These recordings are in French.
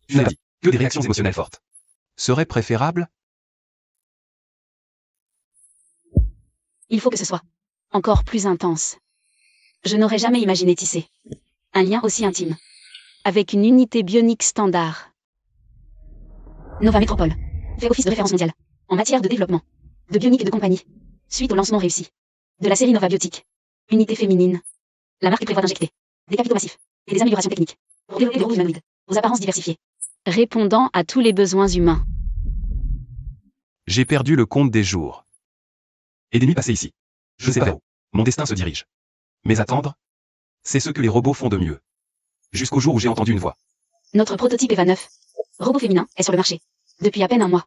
Tu n'as pas dit que des réactions émotionnelles fortes seraient préférables? Il faut que ce soit encore plus intense. Je n'aurais jamais imaginé tisser un lien aussi intime avec une unité bionique standard. Nova Métropole fait office de référence mondiale en matière de développement de bionique de compagnie, suite au lancement réussi de la série Nova Biotique. Unité féminine. La marque prévoit d'injecter des capitaux massifs et des améliorations techniques pour développer des robots humanoïdes aux apparences diversifiées, répondant à tous les besoins humains. J'ai perdu le compte des jours. Et des nuits passées ici. Je ne sais pas où mon destin se dirige. Mais attendre, c'est ce que les robots font de mieux. Jusqu'au jour où j'ai entendu une voix. Notre prototype EVA 9, robot féminin, est sur le marché depuis à peine un mois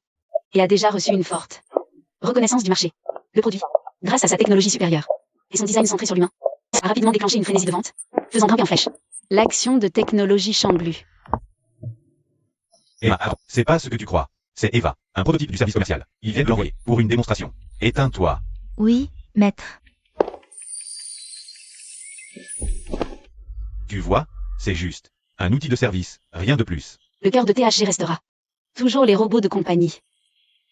et a déjà reçu une forte reconnaissance du marché. Le produit, grâce à sa technologie supérieure et son design centré sur l'humain, a rapidement déclenché une frénésie de vente, faisant grimper en flèche l'action de technologie chamblue. Emma, attends, c'est pas ce que tu crois. C'est Eva, un prototype du service commercial. Ils viennent de l'envoyer pour une démonstration. Éteins-toi. Oui, maître. Tu vois, c'est juste. Un outil de service, rien de plus. Le cœur de THG restera toujours les robots de compagnie.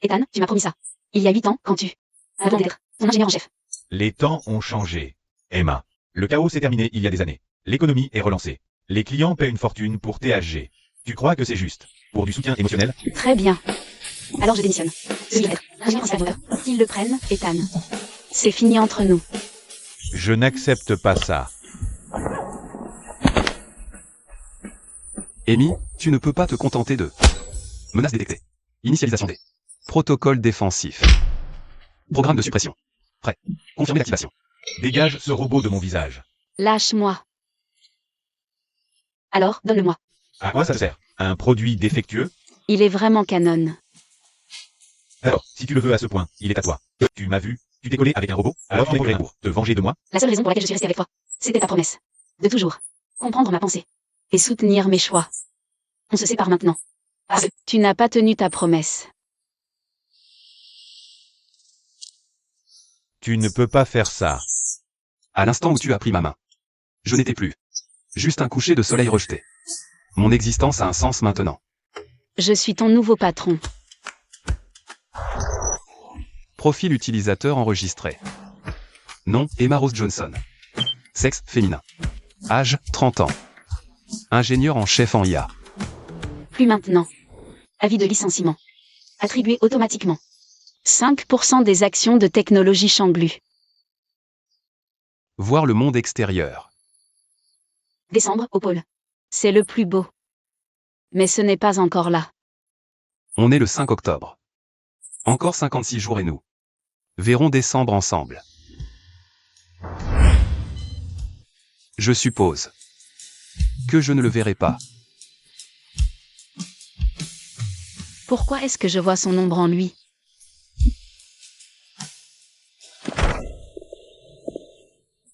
Ethan, tu m'as promis ça. Il y a 8 ans, quand tu as demandé d'être ton ingénieur en chef. Les temps ont changé. Emma, le chaos s'est terminé il y a des années. L'économie est relancée. Les clients paient une fortune pour THG. Tu crois que c'est juste pour du soutien émotionnel? Très bien. Alors je démissionne. Je vais être ingénieur principal moteur. Qu'ils le prennent, Ethan. C'est fini entre nous. Je n'accepte pas ça. Amy, tu ne peux pas te contenter de... Menace détectée. Initialisation des... Protocole défensif. Programme de suppression. Prêt. Confirmer l'activation. Dégage ce robot de mon visage. Lâche-moi. Alors, donne-le-moi. À quoi ça sert? Un produit défectueux? Il est vraiment canon. Alors, si tu le veux à ce point, il est à toi. Tu m'as vu? Tu t'es collé avec un robot? Alors tu es prêt pour te venger de moi? La seule raison pour laquelle je suis restée avec toi, c'était ta promesse. De toujours comprendre ma pensée et soutenir mes choix. On se sépare maintenant. Parce que tu n'as pas tenu ta promesse. Tu ne peux pas faire ça. À l'instant où tu as pris ma main, je n'étais plus juste un coucher de soleil rejeté. Mon existence a un sens maintenant. Je suis ton nouveau patron. Profil utilisateur enregistré. Nom, Emma Rose Johnson. Sexe, féminin. Âge, 30 ans. Ingénieur en chef en IA. Plus maintenant. Avis de licenciement. Attribué automatiquement. 5% des actions de technologie chamblue. Voir le monde extérieur. Décembre, au pôle. C'est le plus beau. Mais ce n'est pas encore là. On est le 5 octobre. Encore 56 jours et nous verrons décembre ensemble. Je suppose que je ne le verrai pas. Pourquoi est-ce que je vois son ombre en lui?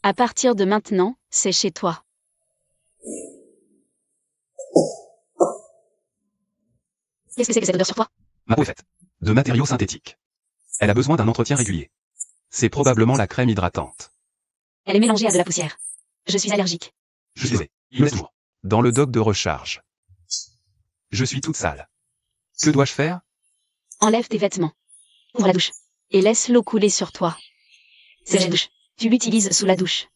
À partir de maintenant, c'est chez toi. Qu'est-ce que c'est que cette odeur sur toi? Ma peau est faite de matériaux synthétiques. Elle a besoin d'un entretien régulier. C'est probablement la crème hydratante. Elle est mélangée à de la poussière. Je suis allergique. Je suis il me laisse toujours dans le dock de recharge. Je suis toute sale. Que dois-je faire? Enlève tes vêtements. Ouvre la douche. Et laisse l'eau couler sur toi. C'est la douche. Tu l'utilises sous la douche.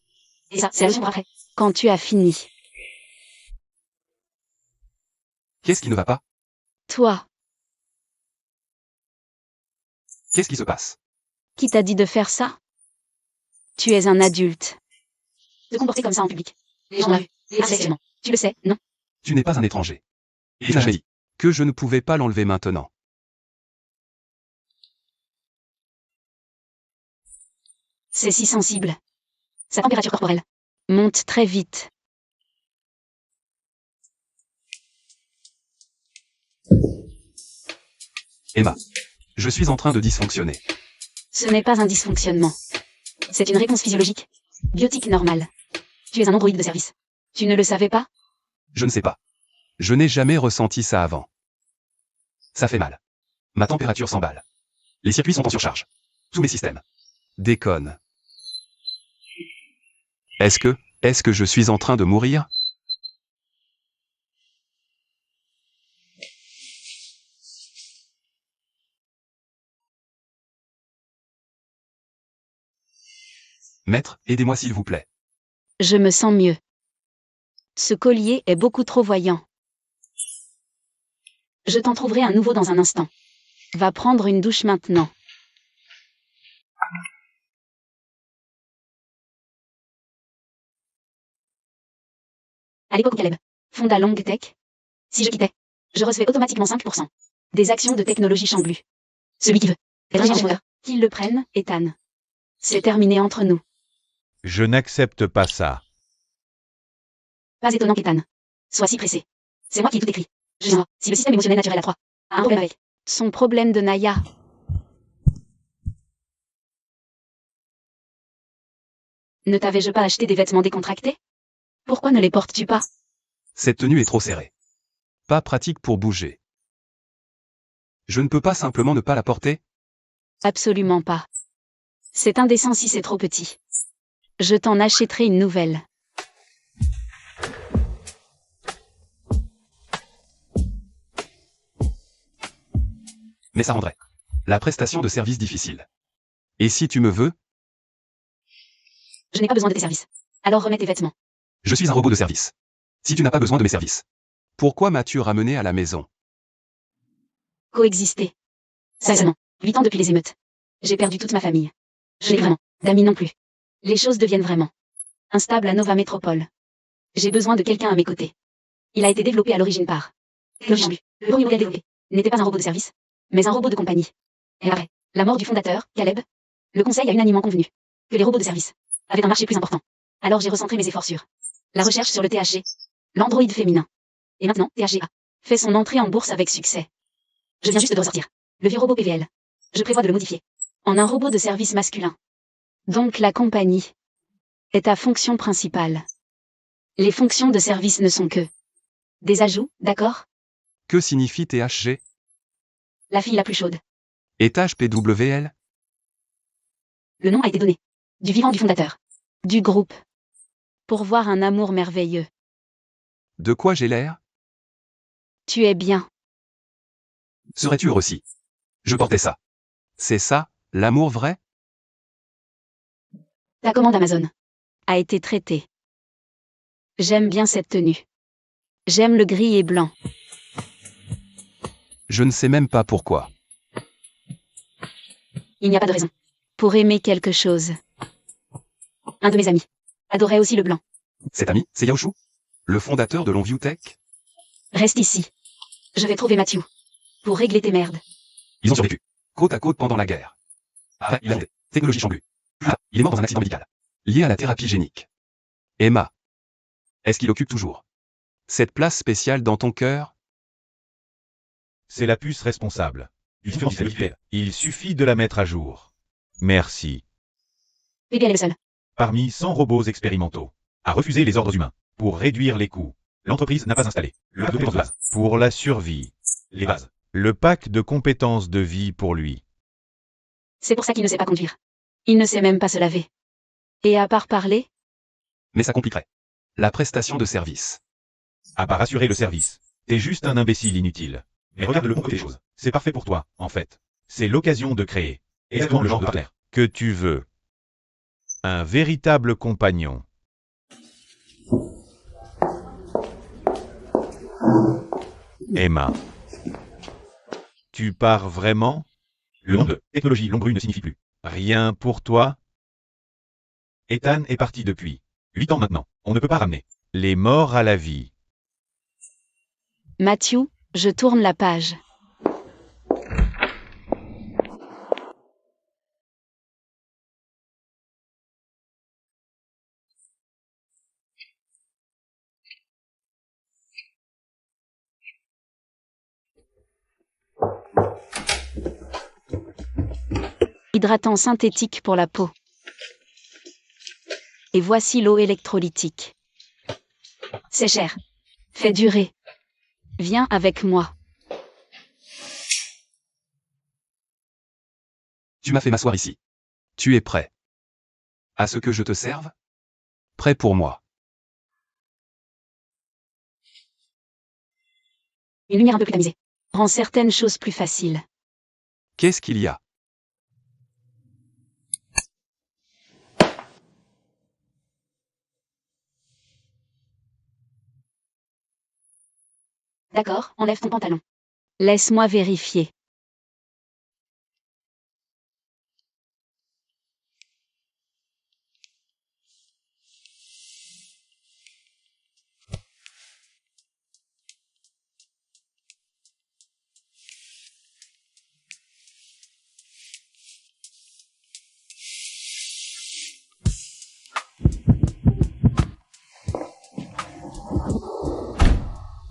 Et ça, c'est la leçon pour après. Quand tu as fini. Qu'est-ce qui ne va pas? Toi, Qu'est-ce qui se passe? qui t'a dit de faire ça? Tu es un adulte. De comporter comme ça en public. Les gens l'ont vu. Sexuellement. Tu le sais, non? Tu n'es pas un étranger. Et j'avais dit que je ne pouvais pas l'enlever maintenant. C'est si sensible. Sa température corporelle monte très vite. Emma, je suis en train de dysfonctionner. Ce n'est pas un dysfonctionnement. C'est une réponse physiologique. Biotique normale. Tu es un androïde de service. Tu ne le savais pas? Je ne sais pas. Je n'ai jamais ressenti ça avant. Ça fait mal. Ma température s'emballe. Les circuits sont en surcharge. Tous mes systèmes déconnent. Est-ce que je suis en train de mourir? Maître, aidez-moi s'il vous plaît. Je me sens mieux. Ce collier est beaucoup trop voyant. Je t'en trouverai un nouveau dans un instant. Va prendre une douche maintenant. À l'époque où Caleb fonda Long Tech, si je quittais, je recevais automatiquement 5% des actions de technologie Chamblu. Celui qui veut être ingénieur, qu'il le prenne, Ethan. C'est terminé entre nous. Je n'accepte pas ça. Pas étonnant qu'Ethan soit si pressé. C'est moi qui ai tout écrit. Je sais si le système émotionnel naturel à 3 a un problème avec son problème de Naya. Ne t'avais-je pas acheté des vêtements décontractés? Pourquoi ne les portes-tu pas? Cette tenue est trop serrée. Pas pratique pour bouger. Je ne peux pas simplement ne pas la porter? Absolument pas. C'est indécent si c'est trop petit. Je t'en achèterai une nouvelle. Mais ça rendrait la prestation de service difficile. Et si tu me veux? Je n'ai pas besoin de tes services. Alors remets tes vêtements. Je suis un robot de service. Si tu n'as pas besoin de mes services, pourquoi m'as-tu ramené à la maison? Coexister. Sérieusement, 8 ans depuis les émeutes. J'ai perdu toute ma famille. Je n'ai vraiment d'amis non plus. Les choses deviennent vraiment instables à Nova Métropole. J'ai besoin de quelqu'un à mes côtés. Il a été développé à l'origine par Chamblu. Le premier modèle développé n'était pas un robot de service, mais un robot de compagnie. Et après la mort du fondateur, Caleb, le conseil a unanimement convenu que les robots de service avaient un marché plus important. Alors j'ai recentré mes efforts sur la recherche sur le THG, l'androïde féminin. Et maintenant, THG a fait son entrée en bourse avec succès. Je viens juste de ressortir le vieux robot PVL. Je prévois de le modifier en un robot de service masculin. Donc la compagnie est ta fonction principale. Les fonctions de service ne sont que des ajouts, d'accord? Que signifie THG? La fille la plus chaude. Étage PWL? Le nom a été donné du vivant du fondateur du groupe pour voir un amour merveilleux. De quoi j'ai l'air? Tu es bien. Serais-tu heureux si je portais ça? C'est ça, l'amour vrai? Ta commande Amazon a été traitée. J'aime bien cette tenue. J'aime le gris et blanc. Je ne sais même pas pourquoi. Il n'y a pas de raison pour aimer quelque chose. Un de mes amis adorait aussi le blanc. Cet ami, c'est Yaoshu? Le fondateur de Longview Tech? Reste ici. Je vais trouver Matthew pour régler tes merdes. Ils ont survécu, côte à côte pendant la guerre. Ah, il a des technologies Chamblu. Ah, il est mort dans un accident médical, lié à la thérapie génique. Emma. Est-ce qu'il occupe toujours cette place spéciale dans ton cœur? C'est la puce responsable. Il suffit de la mettre à jour. Merci. PBL est le seul. Parmi 100 robots expérimentaux, à refuser les ordres humains pour réduire les coûts, l'entreprise n'a pas installé le pack de compétences de base pour la survie. Les bases. Le pack de compétences de vie pour lui. C'est pour ça qu'il ne sait pas conduire. Il ne sait même pas se laver. Et à part parler, Mais ça compliquerait la prestation de service. À part assurer le service. T'es juste un imbécile inutile. Mais regarde le bon côté des choses. C'est parfait pour toi, en fait. C'est l'occasion de créer exactement le genre de partenaire que tu veux. Un véritable compagnon. Emma. Tu pars vraiment? Le nom de technologie Longbru ne signifie plus rien pour toi? Ethan est parti depuis 8 ans maintenant. On ne peut pas ramener les morts à la vie. Matthew, je tourne la page. Hydratant synthétique pour la peau. Et voici l'eau électrolytique. C'est cher. Fais durer. Viens avec moi. Tu m'as fait m'asseoir ici. Tu es prêt à ce que je te serve? Prêt pour moi. Une lumière un peu plus tamisée rend certaines choses plus faciles. Qu'est-ce qu'il y a? D'accord, enlève ton pantalon. Laisse-moi vérifier.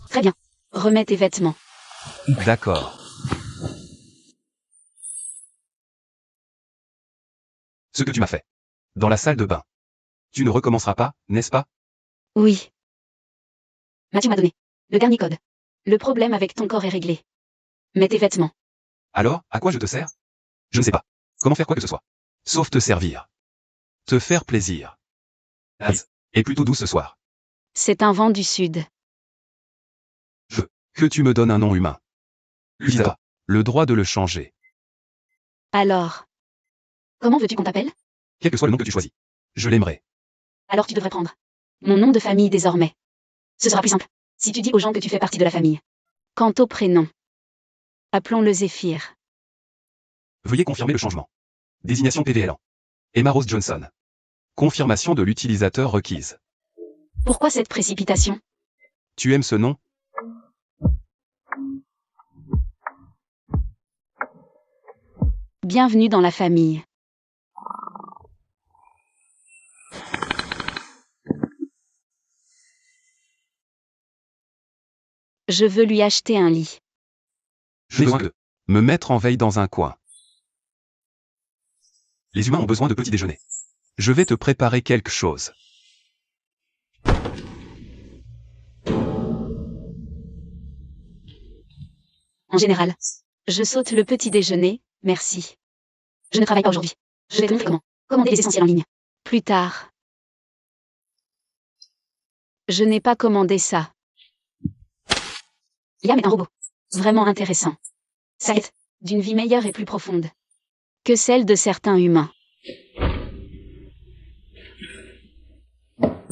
Très bien. Remets tes vêtements. D'accord. Ce que tu m'as fait. Dans la salle de bain. Tu ne recommenceras pas, n'est-ce pas? Oui. Mathieu m'a donné le dernier code. Le problème avec ton corps est réglé. Mets tes vêtements. Alors, à quoi je te sers? Je ne sais pas. Comment faire quoi que ce soit. Sauf te servir. Te faire plaisir. Az. Et plutôt doux ce soir. C'est un vent du sud. Que tu me donnes un nom humain. Lisa. Le droit de le changer. Alors. Comment veux-tu qu'on t'appelle? Quel que soit le nom que tu choisis. Je l'aimerai. Alors tu devrais prendre mon nom de famille désormais. Ce sera plus simple si tu dis aux gens que tu fais partie de la famille. Quant au prénom, appelons-le Zéphyr. Veuillez confirmer le changement. Désignation PVLan. Emma Rose Johnson. Confirmation de l'utilisateur requise. Pourquoi cette précipitation? Tu aimes ce nom? Bienvenue dans la famille. Je veux lui acheter un lit. J'ai besoin de me mettre en veille dans un coin. Les humains ont besoin de petit déjeuner. Je vais te préparer quelque chose. En général, je saute le petit déjeuner, merci. Je ne travaille pas aujourd'hui. Je vais te montrer comment commander les essentiels en ligne. Plus tard. Je n'ai pas commandé ça. Liam est un robot. Vraiment intéressant. Ça est d'une vie meilleure et plus profonde que celle de certains humains.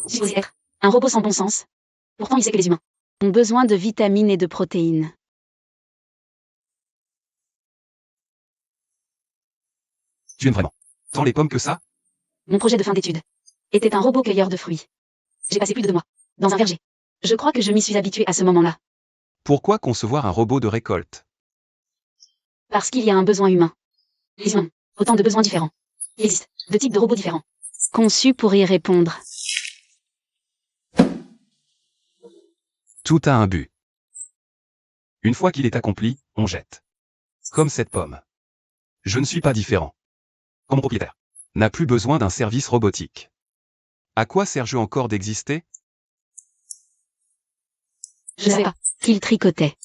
Supposé être un robot sans bon sens. Pourtant il sait que les humains ont besoin de vitamines et de protéines. Tu aimes vraiment tant les pommes que ça? Mon projet de fin d'études était un robot cueilleur de fruits. J'ai passé plus de 2 mois dans un verger. Je crois que je m'y suis habituée à ce moment-là. Pourquoi concevoir un robot de récolte? Parce qu'il y a un besoin humain. Les humains, autant de besoins différents. Il existe 2 types de robots différents, conçus pour y répondre. Tout a un but. Une fois qu'il est accompli, on jette. Comme cette pomme. Je ne suis pas différent. Comme mon propriétaire n'a plus besoin d'un service robotique. À quoi sert-je encore d'exister? Je ne savais pas qu'il tricotait.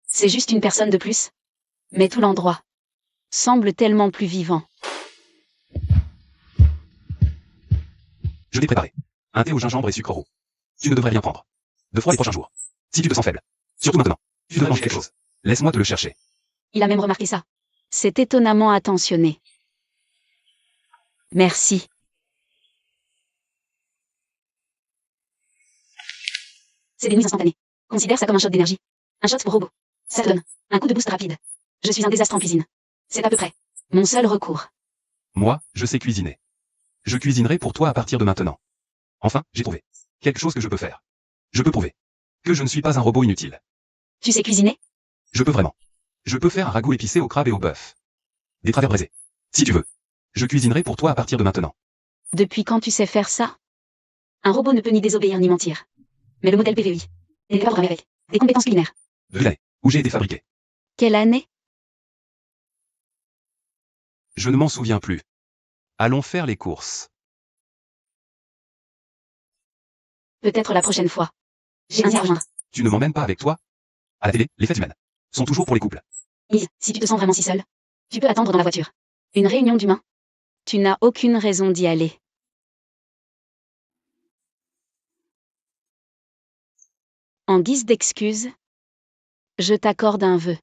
C'est juste une personne de plus. Mais tout l'endroit semble tellement plus vivant. Je t'ai préparé un thé au gingembre et sucre roux. Tu ne devrais rien prendre. De froid les prochains jours. Si tu te sens faible. Surtout maintenant. Tu devrais manger quelque chose. Laisse-moi te le chercher. Il a même remarqué ça. C'est étonnamment attentionné. Merci. C'est des nuits instantanées. Considère ça comme un shot d'énergie. Un shot pour robot. Ça te donne un coup de boost rapide. Je suis un désastre en cuisine. C'est à peu près mon seul recours. Moi, je sais cuisiner. Je cuisinerai pour toi à partir de maintenant. Enfin, j'ai trouvé quelque chose que je peux faire. Je peux prouver que je ne suis pas un robot inutile. Tu sais cuisiner? Je peux vraiment. Je peux faire un ragoût épicé au crabe et au bœuf. Des travers braisés. Si tu veux. Je cuisinerai pour toi à partir de maintenant. Depuis quand tu sais faire ça? Un robot ne peut ni désobéir ni mentir. Mais le modèle PVI n'est pas programmé avec des compétences culinaires. De l'année où j'ai été fabriqué. Quelle année? Je ne m'en souviens plus. Allons faire les courses. Peut-être la prochaine fois. J'ai un à rejoindre. Tu ne m'emmènes pas avec toi? À la télé, les fêtes humaines sont toujours pour les couples. Lise, si tu te sens vraiment si seule, tu peux attendre dans la voiture. Une réunion d'humains. Tu n'as aucune raison d'y aller. En guise d'excuse, je t'accorde un vœu.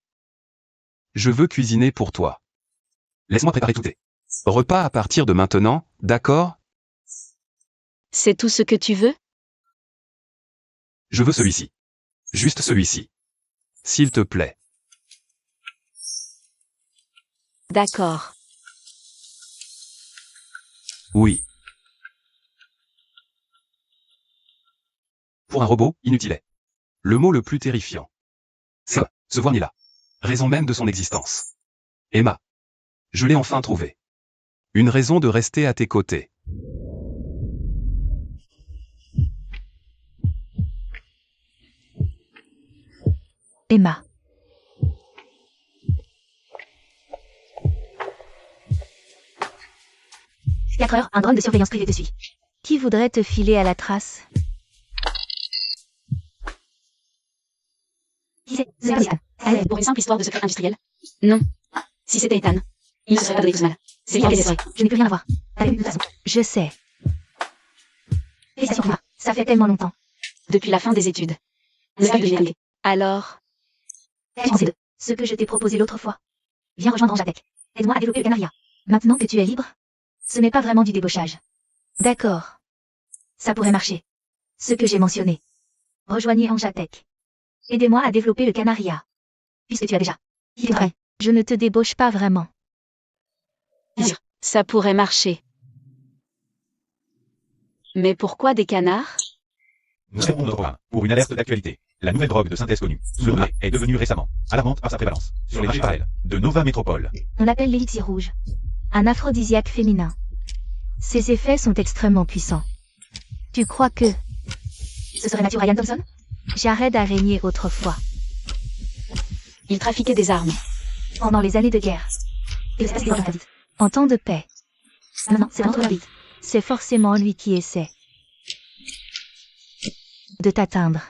Je veux cuisiner pour toi. Laisse-moi préparer tout tes repas à partir de maintenant, d'accord? C'est tout ce que tu veux? Je veux celui-ci. Juste celui-ci. S'il te plaît. D'accord. Oui. Pour un robot, inutile est le mot le plus terrifiant. C'est se voir ni là. Raison même de son existence. Emma. Je l'ai enfin trouvé. Une raison de rester à tes côtés. Emma. « 4 heures, un drone de surveillance privée te suit. Qui voudrait te filer à la trace? Qui c'est? C'est pas Ethan. Allez, pour une simple histoire de secret industriel? Non. Si c'était Ethan, il ne se serait pas donné tout ce mal. C'est lui qui a fait Je n'ai plus rien à voir. T'as vu de toute façon. Je sais. Félicitations, Emma. Ça fait tellement longtemps. depuis la fin des études. On n'a pas eu de généralité. Alors, C'est de ce que je t'ai proposé l'autre fois. Viens rejoindre Anjatech. Aide-moi à développer le Canaria. Maintenant que tu es libre, ce n'est pas vraiment du débauchage. D'accord. Ça pourrait marcher. Ce que j'ai mentionné. Rejoignez Anjatech. Aidez-moi à développer le Canaria. Puisque tu as déjà. Il est vrai. Je ne te débauche pas vraiment. ça pourrait marcher. Mais pourquoi des canards? Nous servons notre programme pour une alerte d'actualité. La nouvelle drogue de synthèse connue, Slona, est devenue récemment alarmante par sa prévalence sur les marchés parallèles de Nova Métropole. On l'appelle l'élixir rouge. Un aphrodisiaque féminin. Ses effets sont extrêmement puissants. Tu crois que... Ce serait Matthew Ryan Thompson? Jared a régné autrefois. Ils trafiquaient des armes. Pendant les années de guerre. Et le space est vite. En temps de paix. Non, c'est notre vite. C'est forcément lui qui essaie de t'atteindre.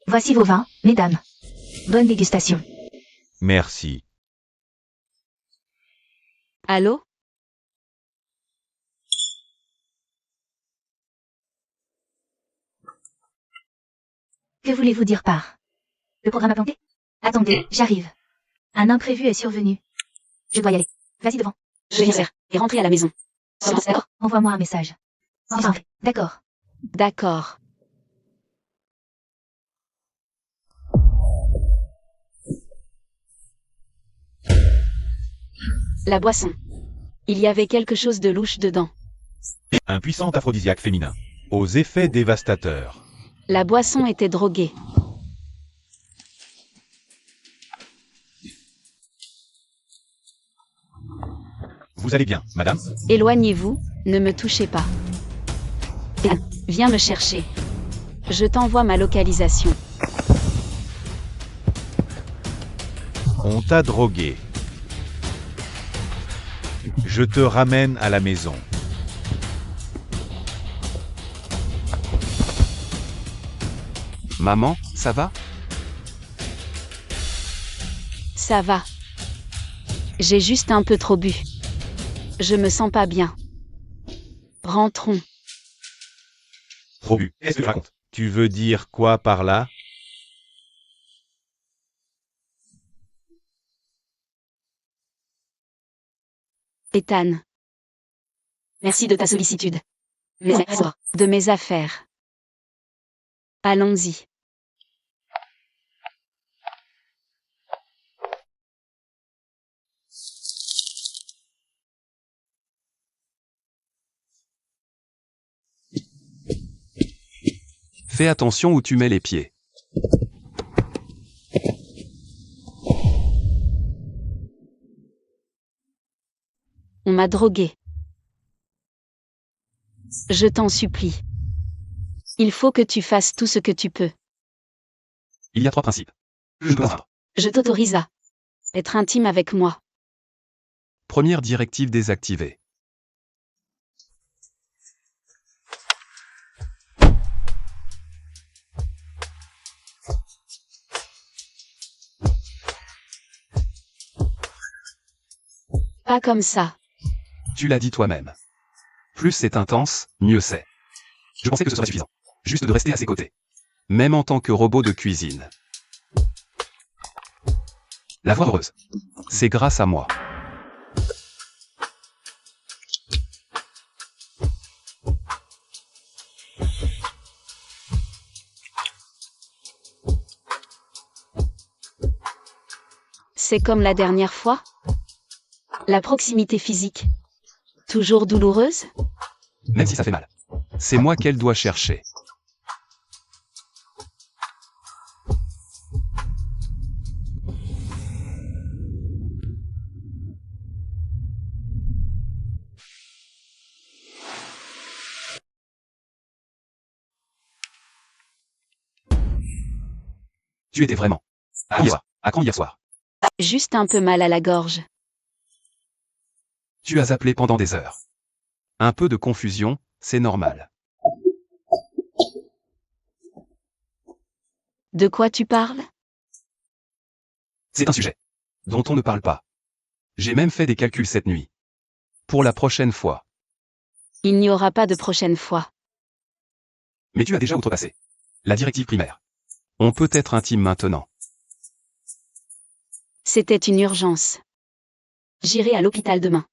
Voici vos vins, mesdames. Bonne dégustation. Merci. Allô? Que voulez-vous dire par... Le programme a planté? Attendez, j'arrive. Un imprévu est survenu. Je dois y aller. Vas-y devant. Je viens faire et rentrer à la maison. D'accord. Envoie-moi un message. Enfin, d'accord. D'accord. La boisson. Il y avait quelque chose de louche dedans. Un puissant aphrodisiaque féminin, aux effets dévastateurs. La boisson était droguée. Vous allez bien, madame? Éloignez-vous, ne me touchez pas. Viens me chercher. Je t'envoie ma localisation. On t'a drogué. Je te ramène à la maison. Maman, ça va? Ça va. J'ai juste un peu trop bu. Je me sens pas bien. Rentrons. Trop bu. Qu'est-ce que tu racontes? Tu veux dire quoi par là? Ethan. Merci de ta sollicitude. De mes affaires. Allons-y. Fais attention où tu mets les pieds. On m'a drogué. Je t'en supplie. Il faut que tu fasses tout ce que tu peux. Il y a 3 principes. Je peux atteindre. Je t'autorise à être intime avec moi. Première directive désactivée. Pas comme ça. Tu l'as dit toi-même. Plus c'est intense, mieux c'est. Je pensais que ce serait suffisant. Juste de rester à ses côtés. Même en tant que robot de cuisine. La voix heureuse. C'est grâce à moi. C'est comme la dernière fois? La proximité physique. Toujours douloureuse? Même si ça fait mal. C'est moi qu'elle doit chercher. Tu étais vraiment à quand hier soir? Juste un peu mal à la gorge. Tu as appelé pendant des heures. Un peu de confusion, c'est normal. De quoi tu parles? C'est un sujet dont on ne parle pas. J'ai même fait des calculs cette nuit. Pour la prochaine fois. Il n'y aura pas de prochaine fois. Mais tu as déjà outrepassé la directive primaire. On peut être intime maintenant. C'était une urgence. J'irai à l'hôpital demain.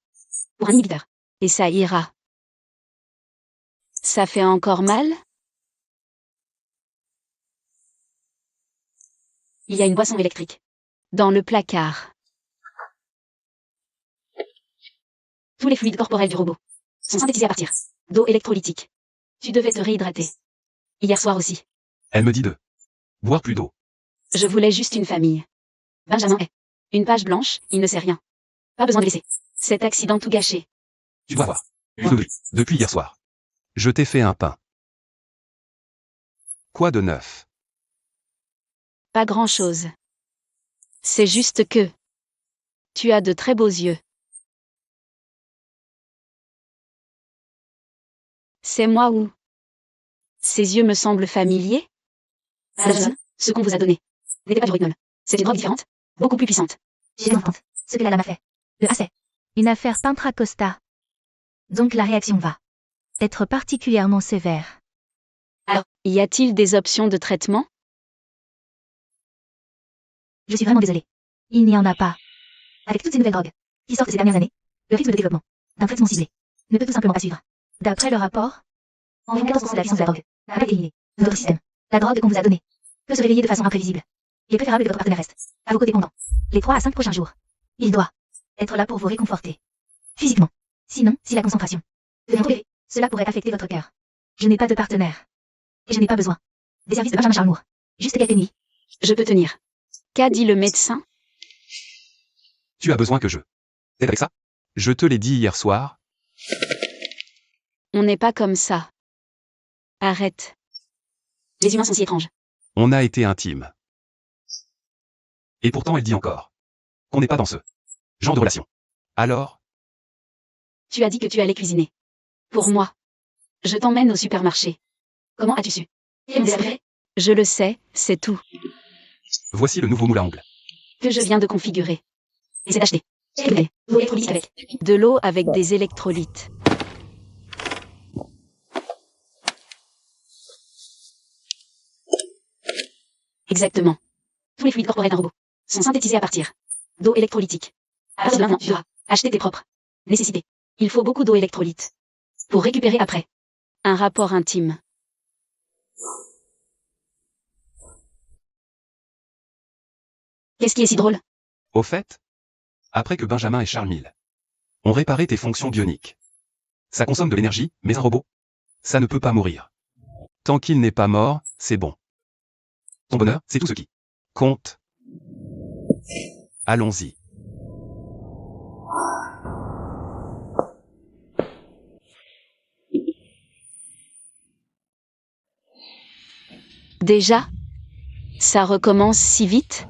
Pour un inhibiteur. Et ça ira. Ça fait encore mal? Il y a une boisson électrique. Dans le placard. Tous les fluides corporels du robot sont synthétisés à partir d'eau électrolytique. Tu devais te réhydrater. Hier soir aussi. Elle me dit de boire plus d'eau. Je voulais juste une famille. Benjamin est une page blanche, il ne sait rien. Pas besoin de laisser cet accident tout gâché. Tu dois voir. Depuis hier soir. Je t'ai fait un pain. Quoi de neuf? Pas grand-chose. C'est juste que tu as de très beaux yeux. C'est moi ou ces yeux me semblent familiers? Madame, ce qu'on vous a donné n'était pas du rohypnol. C'est une drogue différente, beaucoup plus puissante. J'ai entendu ce que la lame a fait. Le AC. Une affaire peintre Costa. Donc la réaction va être particulièrement sévère. Alors, y a-t-il des options de traitement? Je suis vraiment désolée. Il n'y en a pas. Avec toutes ces nouvelles drogues qui sortent ces dernières années, le rythme de développement d'un traitement ciblé ne peut tout simplement pas suivre. D'après le rapport, environ 14% de la puissance de la drogue n'a pas été éliminée de notre système. La drogue qu'on vous a donnée peut se réveiller de façon imprévisible. Il est préférable que votre partenaire reste à vos côtés pendant les 3 à 5 prochains jours. Il doit être là pour vous réconforter physiquement. Sinon, si la concentration devient trop élevée, cela pourrait affecter votre cœur. Je n'ai pas de partenaire. Et je n'ai pas besoin des services de Benjamin Charles-Moore. Juste quelques nuits. Je peux tenir. Qu'a dit le médecin? Tu as besoin que je t'aide avec ça? Je te l'ai dit hier soir. On n'est pas comme ça. Arrête. Les humains sont si étranges. On a été intimes. Et pourtant elle dit encore qu'on n'est pas dans ce genre de relation. Alors? Tu as dit que tu allais cuisiner. Pour moi. Je t'emmène au supermarché. Comment as-tu su? Il me déshabillerait. Je le sais, c'est tout. Voici le nouveau moule à ongles. Que je viens de configurer. Et c'est d'acheter de l'eau électrolyte avec de l'eau avec des électrolytes. Exactement. Tous les fluides corporels d'un robot sont synthétisés à partir d'eau électrolytique. À partir de maintenant, tu dois acheter tes propres nécessités. Il faut beaucoup d'eau électrolyte pour récupérer après un rapport intime. Qu'est-ce qui est si drôle? Au fait, après que Benjamin et Charles Mill ont réparé tes fonctions bioniques, ça consomme de l'énergie, mais un robot, ça ne peut pas mourir. Tant qu'il n'est pas mort, c'est bon. Ton bonheur, c'est tout ce qui compte. Allons-y. Déjà? Ça recommence si vite?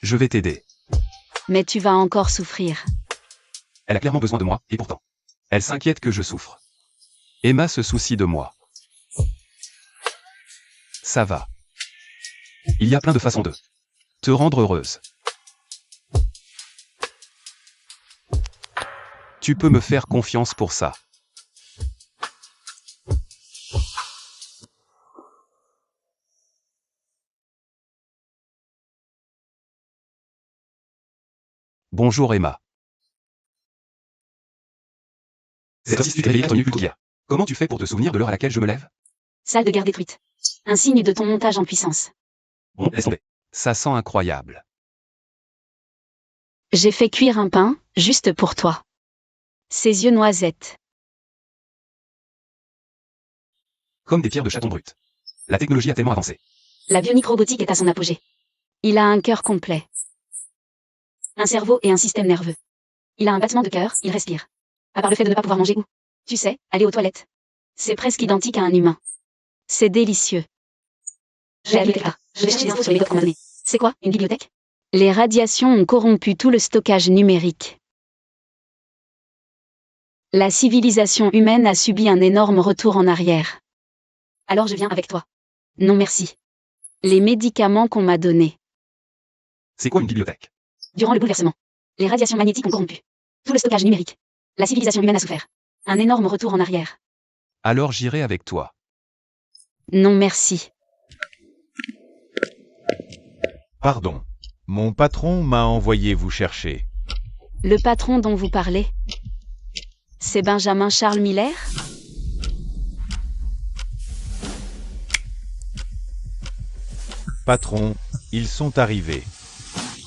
Je vais t'aider. Mais tu vas encore souffrir. Elle a clairement besoin de moi, et pourtant, elle s'inquiète que je souffre. Emma se soucie de moi. Ça va. Il y a plein de façons de te rendre heureuse. Tu peux me faire confiance pour ça. Bonjour Emma. C'est comme si tu t'es réveillé à ton nu plus tôt qu'hier. Comment tu fais pour te souvenir de l'heure à laquelle je me lève? Salle de garde détruite. Un signe de ton montage en puissance. Bon, laisse tomber. Ça sent incroyable. J'ai fait cuire un pain, juste pour toi. Ses yeux noisettes. Comme des pierres de chaton brut. La technologie a tellement avancé. La bionique robotique est à son apogée. Il a un cœur complet. Un cerveau et un système nerveux. Il a un battement de cœur, il respire. À part le fait de ne pas pouvoir manger ou, tu sais, aller aux toilettes. C'est presque identique à un humain. C'est délicieux. J'ai la bibliothèque. Je vais chercher des infos sur les méthodes qu'on m'a données. C'est quoi, une bibliothèque? Les radiations ont corrompu tout le stockage numérique. La civilisation humaine a subi un énorme retour en arrière. Alors je viens avec toi. Non merci. Les médicaments qu'on m'a donnés. C'est quoi une bibliothèque? Durant le bouleversement, les radiations magnétiques ont corrompu tout le stockage numérique. La civilisation humaine a souffert. Un énorme retour en arrière. Alors j'irai avec toi. Non merci. Pardon. Mon patron m'a envoyé vous chercher. Le patron dont vous parlez, c'est Benjamin Charles Miller? Patron, ils sont arrivés.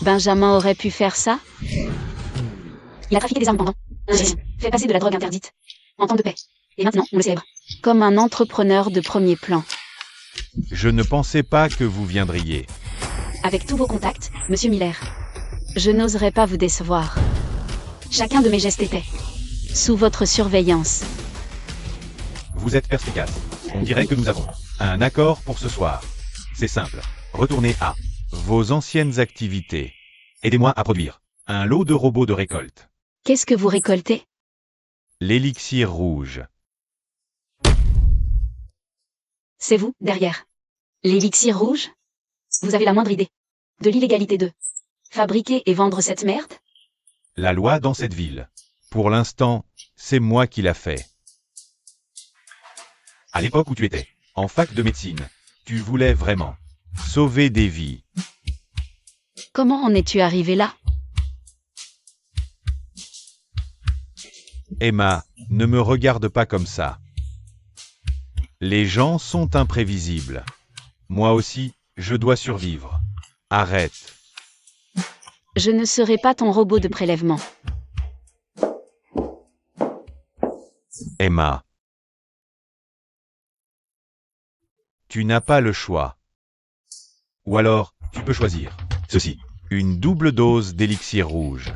Benjamin aurait pu faire ça? Il a trafiqué des armes pendant un génie, fait passer de la drogue interdite. En temps de paix. Et maintenant, on le célèbre. Comme un entrepreneur de premier plan. Je ne pensais pas que vous viendriez. Avec tous vos contacts, monsieur Miller. Je n'oserais pas vous décevoir. Chacun de mes gestes était sous votre surveillance. Vous êtes perspicace. On dirait que nous avons un accord pour ce soir. C'est simple. Retournez à vos anciennes activités. Aidez-moi à produire un lot de robots de récolte. Qu'est-ce que vous récoltez? L'élixir rouge. C'est vous, derrière. L'élixir rouge? Vous avez la moindre idée de l'illégalité de fabriquer et vendre cette merde? La loi dans cette ville. Pour l'instant, c'est moi qui l'a fait. À l'époque où tu étais en fac de médecine, tu voulais vraiment sauver des vies. Comment en es-tu arrivé là? Emma, ne me regarde pas comme ça. Les gens sont imprévisibles. Moi aussi, je dois survivre. Arrête. Je ne serai pas ton robot de prélèvement. Emma. Tu n'as pas le choix. Ou alors, tu peux choisir ceci. Une double dose d'élixir rouge.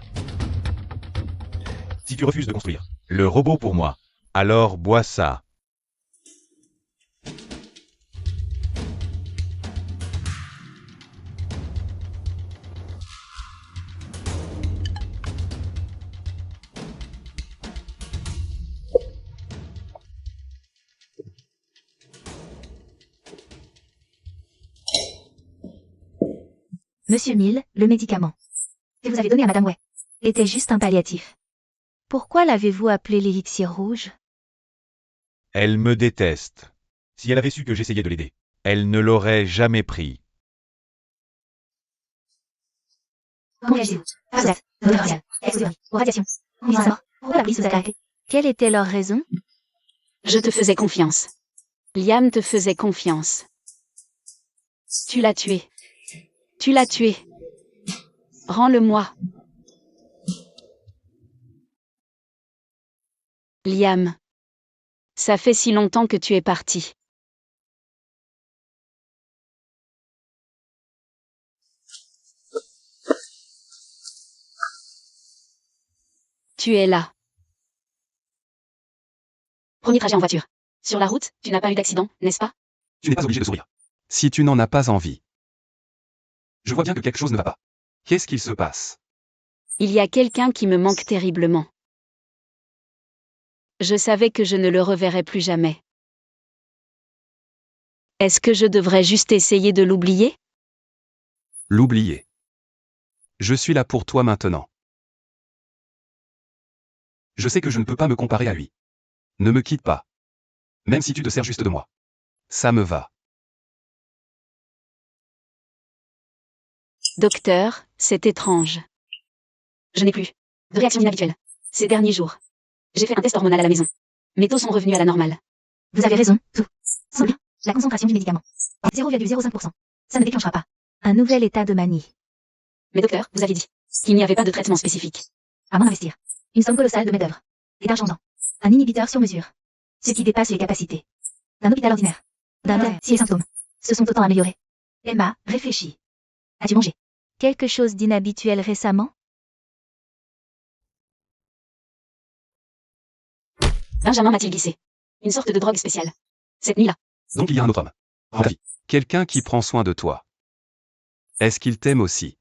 Si tu refuses de construire le robot pour moi, alors bois ça. Monsieur Mill, le médicament que vous avez donné à Madame Way était juste un palliatif. Pourquoi l'avez-vous appelé l'élixir rouge? Elle me déteste. Si elle avait su que j'essayais de l'aider, elle ne l'aurait jamais pris. Comment réagissez-vous? Face aux actes, aux raciales, exposés aux radiations, aux mises à mort. Pourquoi la police vous a arrêté? Quelle était leur raison? Je te faisais confiance. Liam te faisait confiance. Tu l'as tué. Tu l'as tué. Rends-le-moi. Liam. Ça fait si longtemps que tu es parti. Tu es là. Premier trajet en voiture. Sur la route, tu n'as pas eu d'accident, n'est-ce pas? Tu n'es pas obligé de sourire. Si tu n'en as pas envie. Je vois bien que quelque chose ne va pas. Qu'est-ce qu'il se passe? Il y a quelqu'un qui me manque terriblement. Je savais que je ne le reverrais plus jamais. Est-ce que je devrais juste essayer de l'oublier? L'oublier. Je suis là pour toi maintenant. Je sais que je ne peux pas me comparer à lui. Ne me quitte pas. Même si tu te sers juste de moi. Ça me va. Docteur, c'est étrange. Je n'ai plus de réaction inhabituelle ces derniers jours. J'ai fait un test hormonal à la maison. Mes taux sont revenus à la normale. Vous avez raison, tout. Sans bien. La concentration du médicament. 0,05%. Ça ne déclenchera pas un nouvel état de manie. Mais docteur, vous aviez dit qu'il n'y avait pas de traitement spécifique. À moins d'investir une somme colossale de main-d'œuvre et d'argent dans un inhibiteur sur mesure. Ce qui dépasse les capacités d'un hôpital ordinaire. Si les symptômes se sont autant améliorés. Emma réfléchit. As-tu mangé quelque chose d'inhabituel récemment? Benjamin m'a-t-il glissé une sorte de drogue spéciale. Cette nuit-là. Donc il y a un autre homme. En ta vie. Quelqu'un qui prend soin de toi. Est-ce qu'il t'aime aussi?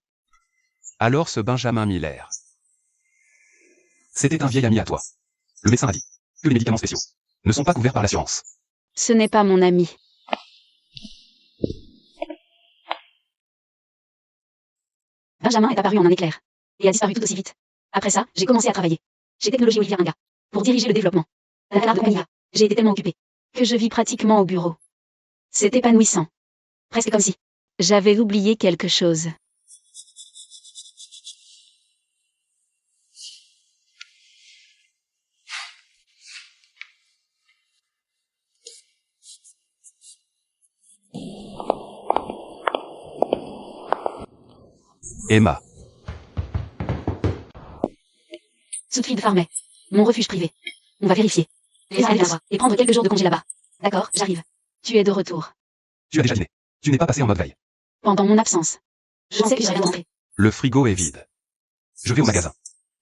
Alors ce Benjamin Miller. C'était un vieil ami à toi. Le médecin a dit que les médicaments spéciaux ne sont pas couverts par l'assurance. Ce n'est pas mon ami. Benjamin est apparu en un éclair. Et a disparu tout aussi vite. Après ça, j'ai commencé à travailler. Chez Technologie Olivia Inga. Pour diriger le développement. D'un canard de Camilla. J'ai été tellement occupée. Que je vis pratiquement au bureau. C'est épanouissant. Presque comme si j'avais oublié quelque chose. Emma. Southfield Farmay. Mon refuge privé. On va vérifier. Les arrêts et prendre quelques jours de congé là-bas. D'accord, j'arrive. Tu es de retour. Tu as déjà dîné. Tu n'es pas passé en mode veille. Pendant mon absence. Je sais que j'ai rien compris. Le frigo est vide. Je vais au magasin.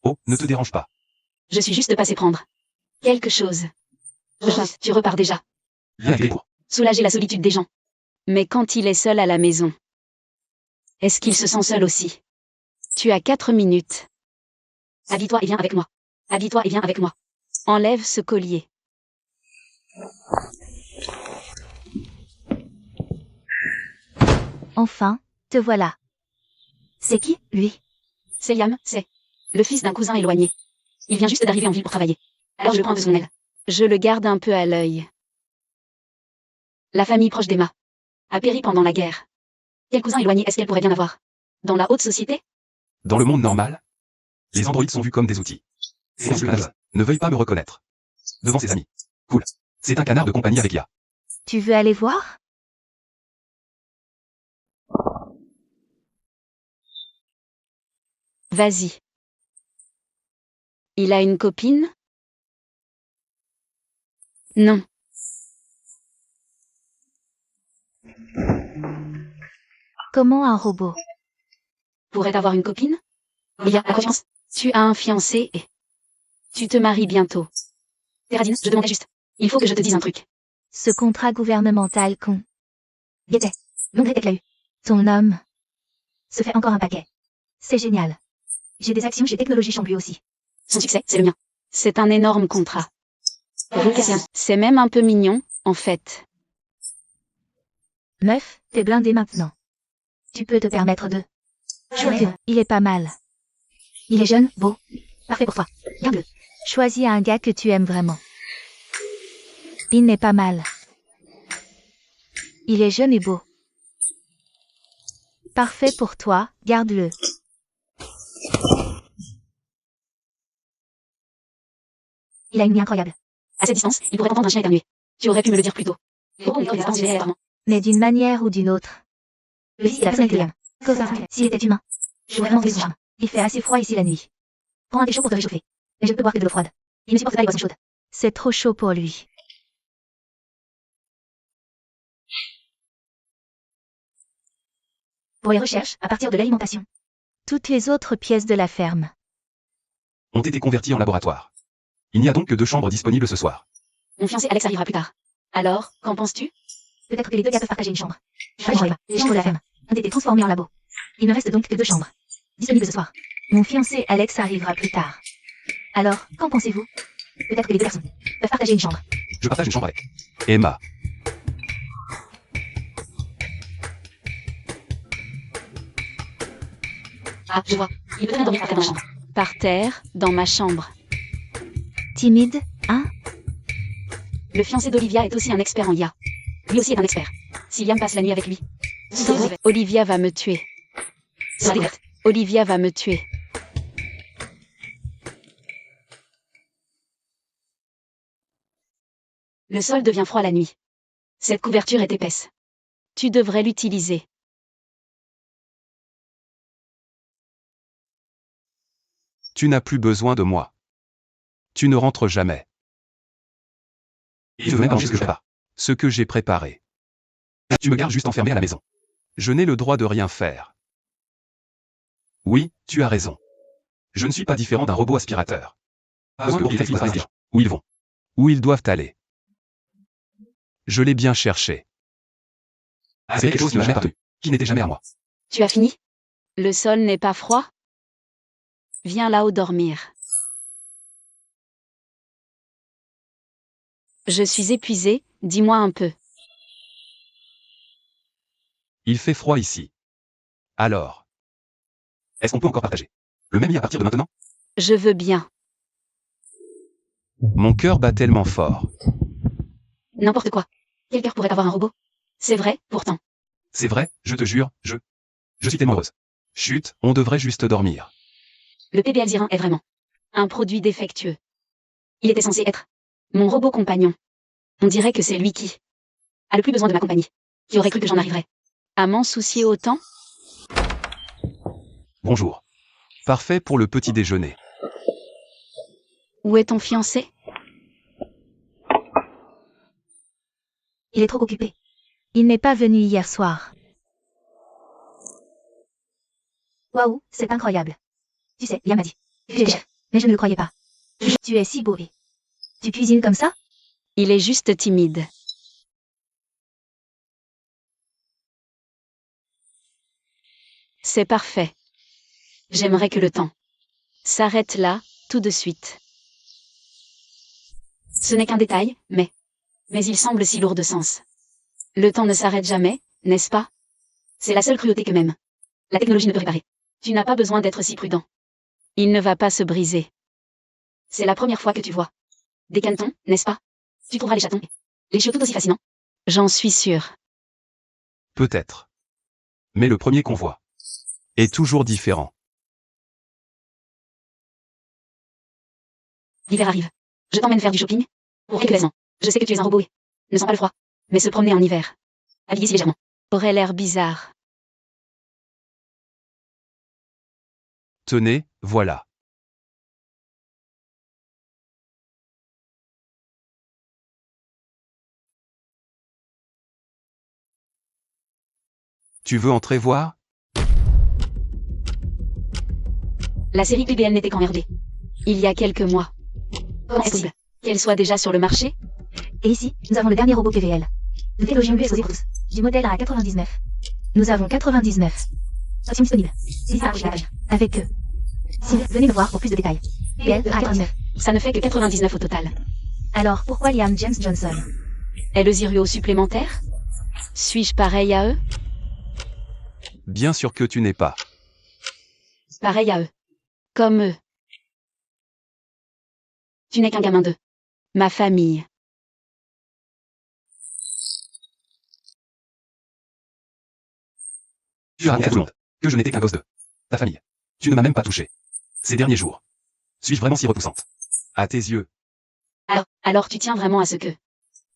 Oh, ne te dérange pas. Je suis juste passé prendre quelque chose. Tu repars déjà. Viens avec les cours. Soulager la solitude des gens. Mais quand il est seul à la maison, est-ce qu'il se sent seul aussi? Tu as 4 minutes. Habille-toi et viens avec moi. Habille-toi et viens avec moi. Enlève ce collier. Enfin, te voilà. C'est qui, lui? C'est Liam, c'est le fils d'un cousin éloigné. Il vient juste d'arriver en ville pour travailler. Alors je le prends de son aile. Je le garde un peu à l'œil. La famille proche d'Emma a péri pendant la guerre. Quel cousin éloigné est-ce qu'elle pourrait bien avoir? Dans la haute société? Dans le monde normal, les androïdes sont vus comme des outils. Et que Naz ne veuille pas me reconnaître. Devant ses amis. Cool. C'est un canard de compagnie avec IA. Tu veux aller voir? Vas-y. Il a une copine? Non. Comment un robot Pourrait avoir une copine? Il y a la confiance. Tu as un fiancé et tu te maries bientôt. Terradine, je demandais juste. Il faut que je te dise un truc. Ce contrat gouvernemental con. Guettet. Longue tête l'a eu. Ton homme se fait encore un paquet. C'est génial. J'ai des actions chez Technologie Champ lui aussi. Son succès, c'est le mien. C'est un énorme contrat. C'est même un peu mignon, en fait. Meuf, t'es blindée maintenant. Tu peux te permettre de... Il est pas mal. Il est jeune, beau. Parfait pour toi. Garde-le. Choisis un gars que tu aimes vraiment. Il n'est pas mal. Il est jeune et beau. Parfait pour toi, garde-le. Il a une nuit incroyable. À cette distance, il pourrait entendre un chien éternuer. Tu aurais pu me le dire plus tôt. Mais d'une manière ou d'une autre. Le fils est la personnalité Liam. S'il était humain, j'aurais vraiment trouvé son charme. Il fait assez froid ici la nuit. Prends un thé chaud pour te réchauffer. Mais je peux boire que de l'eau froide. Il ne supporte pas les boissons chaudes. C'est trop chaud pour lui. Pour les recherches, à partir de l'alimentation. Toutes les autres pièces de la ferme ont été converties en laboratoire. Il n'y a donc que 2 chambres disponibles ce soir. Mon fiancé Alex arrivera plus tard. Alors, qu'en penses-tu? Peut-être que les 2 gars peuvent partager une chambre. Les chambres de la ferme ont été transformées en labo. Il ne reste donc que 2 chambres disponibles ce soir. Mon fiancé Alex arrivera plus tard. Alors, qu'en pensez-vous? Peut-être que les 2 garçons peuvent partager une chambre. Je partage une chambre avec Emma. Ah, je vois. Il peut bien dormir par terre dans ma chambre. Par terre, dans ma chambre. Timide, hein? Le fiancé d'Olivia est aussi un expert en IA. Lui aussi est un expert. Si Liam passe la nuit avec lui. Olivia va me tuer. Olivia va me tuer. Le sol devient froid la nuit. Cette couverture est épaisse. Tu devrais l'utiliser. Tu n'as plus besoin de moi. Tu ne rentres jamais. Et tu veux même manger ce que je prépare. Ce que j'ai préparé. Tu me gardes juste enfermé à la maison. Je n'ai le droit de rien faire. Oui, tu as raison. Je ne suis pas différent d'un robot aspirateur. Parce que ils doivent dire où ils vont. Où ils doivent aller. Je l'ai bien cherché. C'est quelque chose qui ne m'a jamais appartenu, qui n'était jamais à moi. Tu as fini? Le sol n'est pas froid? Viens là-haut dormir. Je suis épuisé, dis-moi un peu. Il fait froid ici. Alors. Est-ce qu'on peut encore partager le même lit à partir de maintenant? Je veux bien. Mon cœur bat tellement fort. N'importe quoi. Quel cœur pourrait avoir un robot? C'est vrai, pourtant. C'est vrai, je te jure, je suis tellement heureuse. Chut, on devrait juste dormir. Le PBL-01 est vraiment un produit défectueux. Il était censé être mon robot compagnon. On dirait que c'est lui qui a le plus besoin de ma compagnie. Qui aurait cru que j'en arriverais à m'en soucier autant? Bonjour. Parfait pour le petit déjeuner. Où est ton fiancé? Il est trop occupé. Il n'est pas venu hier soir. Waouh, c'est incroyable. Tu sais, Liam m'a dit. Tu es chef, mais je ne le croyais pas. Tu es si beau. Tu cuisines comme ça? Il est juste timide. C'est parfait. J'aimerais que le temps s'arrête là, tout de suite. Ce n'est qu'un détail, mais il semble si lourd de sens. Le temps ne s'arrête jamais, n'est-ce pas? C'est la seule cruauté que même la technologie ne peut réparer. Tu n'as pas besoin d'être si prudent. Il ne va pas se briser. C'est la première fois que tu vois des canetons, n'est-ce pas? Tu trouveras les chatons, les chiots tout aussi fascinants. J'en suis sûre. Peut-être. Mais le premier qu'on voit est toujours différent. L'hiver arrive. Je t'emmène faire du shopping pour quelques raisons. Je sais que tu es un robot et ne sens pas le froid. Mais se promener en hiver, habillé si légèrement, aurait l'air bizarre. Tenez, voilà. Tu veux entrer voir? La série PBL n'était qu'emmerdée. Il y a quelques mois. Comment est-ce possible qu'elle soit déjà sur le marché? Et ici, nous avons le dernier robot PVL. Le Télogium exposé pour tous. Du modèle A99. Nous avons 99. Option disponible. Avec eux. Si, venez me voir pour plus de détails. PL A99. Ça ne fait que 99 au total. Alors, pourquoi Liam James Johnson? Est le Ziruo supplémentaire? Suis-je pareil à eux? Bien sûr que tu n'es pas. Pareil à eux. Comme eux. Tu n'es qu'un gamin d'eux. Ma famille. Tu as raconté à tout le monde que je n'étais qu'un gosse de ta famille. Tu ne m'as même pas touché. Ces derniers jours. Suis-je vraiment si repoussante? À tes yeux. Alors tu tiens vraiment à ce que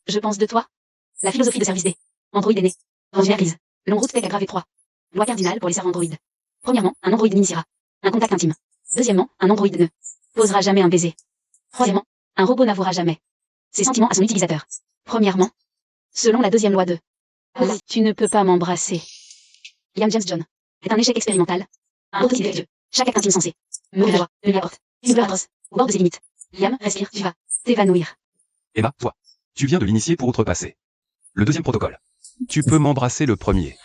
je pense de toi? La philosophie de service des Android est née. Dans une crise. Longue route tech aggrave 3. Loi cardinale pour les serveurs Android. Premièrement, un Android n'initiera un contact intime. Deuxièmement, un Android ne posera jamais un baiser. Troisièmement, un robot n'avouera jamais ses sentiments à son utilisateur. Premièrement, selon la deuxième loi de tu ne peux pas m'embrasser. Liam James John est un échec expérimental. Un prototype défectueux. Chaque acte intime censé me la joie, de la porte, une douleur atroce, au bord de ses limites. Liam, respire, tu vas t'évanouir. Emma, toi. Tu viens de l'initier pour outrepasser le deuxième protocole. Tu peux m'embrasser le premier.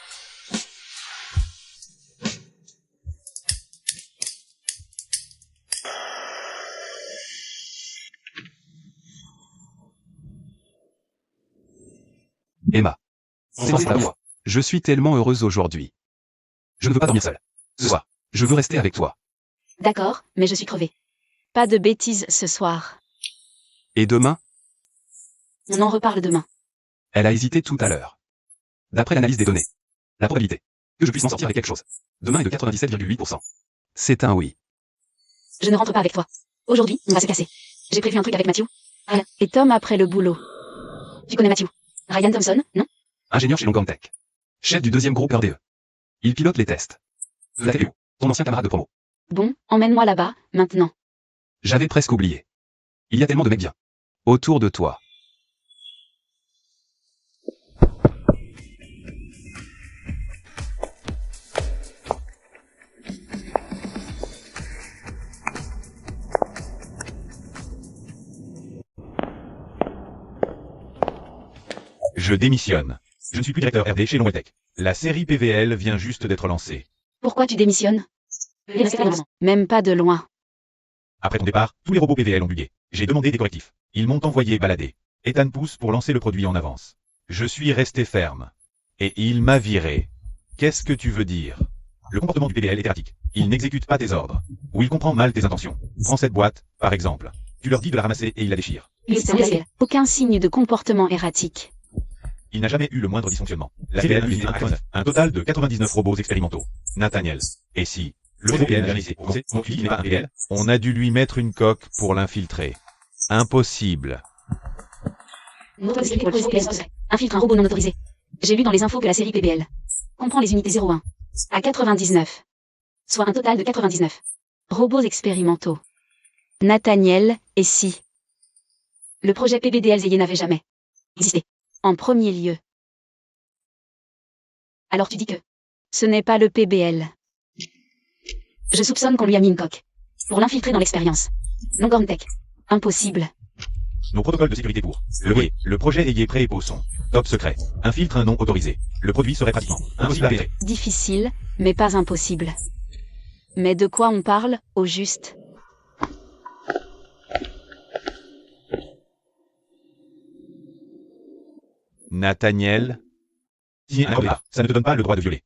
Emma. C'est ta voix. Je suis tellement heureuse aujourd'hui. Je ne veux pas dormir seule. Ce soir, je veux rester avec toi. D'accord, mais je suis crevée. Pas de bêtises ce soir. Et demain? On en reparle demain. Elle a hésité tout à l'heure. D'après l'analyse des données, la probabilité que je puisse m'en sortir avec quelque chose demain est de 97,8%. C'est un oui. Je ne rentre pas avec toi. Aujourd'hui, on va se casser. J'ai prévu un truc avec Matthew. Anne et Tom après le boulot. Tu connais Matthew. Ryan Thompson, non? Ingénieur chez Longhorn Tech. Chef du deuxième groupe RDE. Il pilote les tests. Vlad, ton ancien camarade de promo. Bon, emmène-moi là-bas, maintenant. J'avais presque oublié. Il y a tellement de mecs bien. Autour de toi. Je démissionne. Je ne suis plus directeur RD chez Longhorn Tech. La série PVL vient juste d'être lancée. Pourquoi tu démissionnes? Même pas de loin. Après ton départ, tous les robots PVL ont bugué. J'ai demandé des correctifs. Ils m'ont envoyé balader. Ethan pousse pour lancer le produit en avance. Je suis resté ferme. Et il m'a viré. Qu'est-ce que tu veux dire? Le comportement du PVL est erratique. Il n'exécute pas tes ordres. Ou il comprend mal tes intentions. Prends cette boîte, par exemple. Tu leur dis de la ramasser et ils la déchirent. Aucun signe de comportement erratique. Il n'a jamais eu le moindre dysfonctionnement. La PVL a utilisé un total de 99 robots expérimentaux. Nathaniel. Et si le robot PVL jamais essayé, donc tu dis qu'il n'est pas un PVL? On a dû lui mettre une coque pour l'infiltrer. Impossible. Infiltre un robot non autorisé. J'ai lu dans les infos que la série PBL comprend les unités 01 à 99. Soit un total de 99. Robots expérimentaux. Nathaniel, et si le projet PBDLZY n'avait jamais existé. En premier lieu. Alors tu dis que ce n'est pas le PBL. Je soupçonne qu'on lui a mis une coque. Pour l'infiltrer dans l'expérience. Longhorn Tech. Impossible. Nos protocoles de sécurité pour le projet ayé prêt et pau sont top secret. Un filtre non autorisé. Le produit serait pratiquement impossible à péter. Difficile, mais pas impossible. Mais de quoi on parle, au juste? Nathaniel, ça ne te donne pas le droit de violer.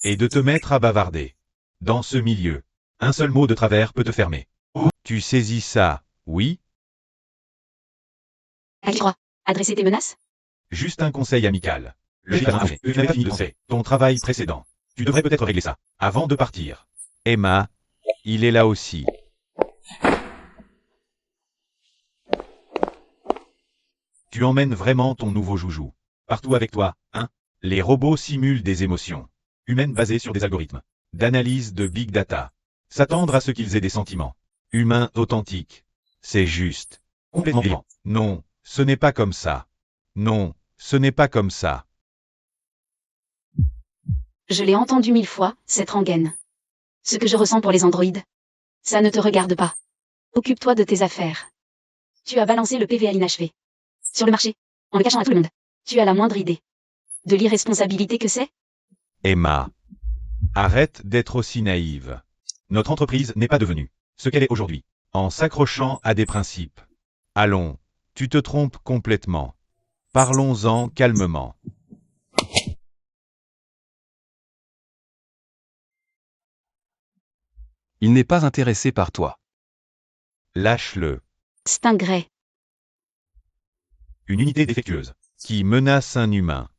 Et de te mettre à bavarder. Dans ce milieu, un seul mot de travers peut te fermer. Tu saisis ça, oui? À qui crois? Adresser tes menaces? Juste un conseil amical. Tu n'avais pas fini de penser ton travail précédent. Tu devrais peut-être régler ça, avant de partir. Emma, il est là aussi. Tu emmènes vraiment ton nouveau joujou. Partout avec toi, hein? Les robots simulent des émotions. Humaines basées sur des algorithmes. D'analyse de big data. S'attendre à ce qu'ils aient des sentiments. Humains authentiques. C'est juste. Complètement vivant. Non, ce n'est pas comme ça. Non, ce n'est pas comme ça. Je l'ai entendu 1000 fois, cette rengaine. Ce que je ressens pour les androïdes. Ça ne te regarde pas. Occupe-toi de tes affaires. Tu as balancé le PVL inachevé. Sur le marché. En le cachant à tout le monde. Tu as la moindre idée. De l'irresponsabilité que c'est? Emma. Arrête d'être aussi naïve. Notre entreprise n'est pas devenue ce qu'elle est aujourd'hui, en s'accrochant à des principes. Allons, tu te trompes complètement. Parlons-en calmement. Il n'est pas intéressé par toi. Lâche-le. Stingray. Une unité défectueuse, qui menace un humain.